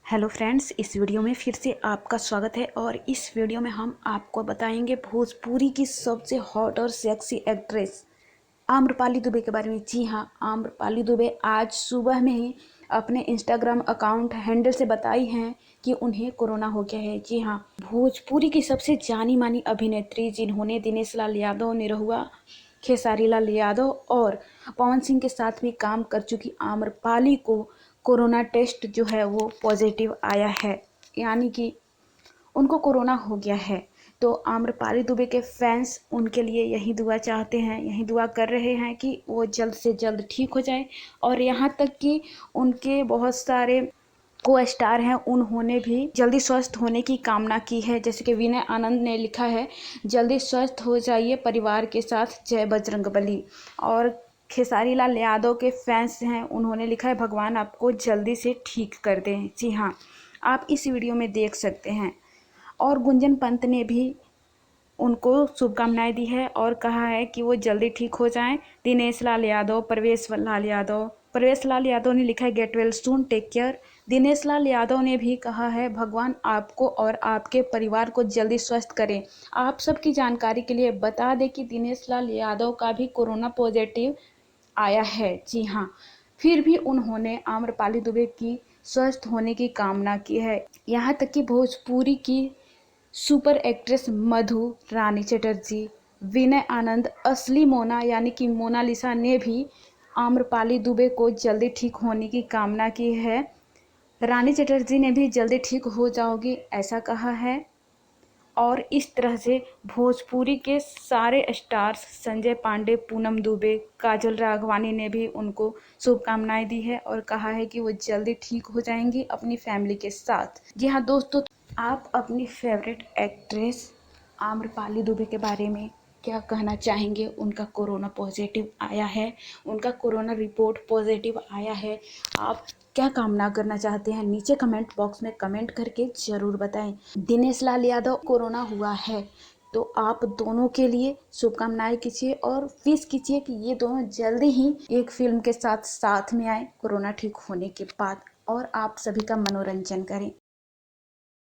Hello friends, इस video में फिर से आपका स्वागत है। और इस वीडियो में हम आपको बताएंगे भोजपुरी की सबसे हॉट और सेक्सी एक्ट्रेस आम्रपाली दुबे के बारे में। जी हाँ, आम्रपाली दुबे आज सुबह में ही अपने इंस्टाग्राम अकाउंट हैंडल से बताई हैं कि उन्हें कोरोना हो गया है। जी हाँ, भोजपुरी की सबसे जानी मानी अभिनेत्री जिन्होंने दिनेश लाल यादव, निरहुआ, खेसारी लाल यादव और पवन सिंह के साथ भी काम कर चुकी आम्रपाली को कोरोना टेस्ट जो है वो पॉजिटिव आया है, यानी कि उनको कोरोना हो गया है। तो आम्रपाली दुबे के फैंस उनके लिए यही दुआ चाहते हैं, यही दुआ कर रहे हैं कि वो जल्द से जल्द ठीक हो जाए। और यहाँ तक कि उनके बहुत सारे को स्टार हैं, उन्होंने भी जल्दी स्वस्थ होने की कामना की है। जैसे कि विनय आनंद ने लिखा है, जल्दी स्वस्थ हो जाइए परिवार के साथ, जय बजरंगबली। और खेसारी लाल यादव के फैंस हैं, उन्होंने लिखा है, भगवान आपको जल्दी से ठीक कर दें। जी हाँ, आप इस वीडियो में देख सकते हैं। और गुंजन पंत ने भी उनको शुभकामनाएं दी है और कहा है कि वो जल्दी ठीक हो जाएं। दिनेश लाल यादव, परवेश लाल यादव ने लिखा है, get well soon, take care. Dinesh Lal Yadav ने भी कहा है, भगवान आपको और आपके परिवार को जल्दी स्वस्थ करें। आप सबकी जानकारी के लिए बता दें कि दिनेश लाल यादव का भी कोरोना पॉजिटिव आया है। जी हाँ, फिर भी उन्होंने आम्रपाली दुबे की स्वस्थ होने की कामना की है। यहाँ तक कि भोजपुरी की सुपर एक्ट्रेस मधु, रानी चटर्जी, विनय आनंद, असली मोना यानी कि मोनालिसा ने भी आम्रपाली दुबे को जल्दी ठीक होने की कामना की है। रानी चटर्जी ने भी जल्दी ठीक हो जाओगी ऐसा कहा है। और इस तरह से भोजपुरी के सारे स्टार्स, संजय पांडे, पूनम दुबे, काजल राघवानी ने भी उनको शुभकामनाएं दी है और कहा है कि वो जल्दी ठीक हो जाएंगी अपनी फैमिली के साथ। जी हाँ दोस्तों, आप अपनी फेवरेट एक्ट्रेस आम्रपाली दुबे के बारे में क्या कहना चाहेंगे? उनका कोरोना पॉजिटिव आया है, उनका कोरोना रिपोर्ट पॉजिटिव आया है। आप क्या कामना करना चाहते हैं? नीचे कमेंट बॉक्स में कमेंट करके ज़रूर बताएं। दिनेश लाल यादव कोरोना हुआ है तो आप दोनों के लिए शुभकामनाएं कीजिए और विश कीजिए कि ये दोनों जल्दी ही एक फिल्म के साथ साथ में आए कोरोना ठीक होने के बाद और आप सभी का मनोरंजन करें।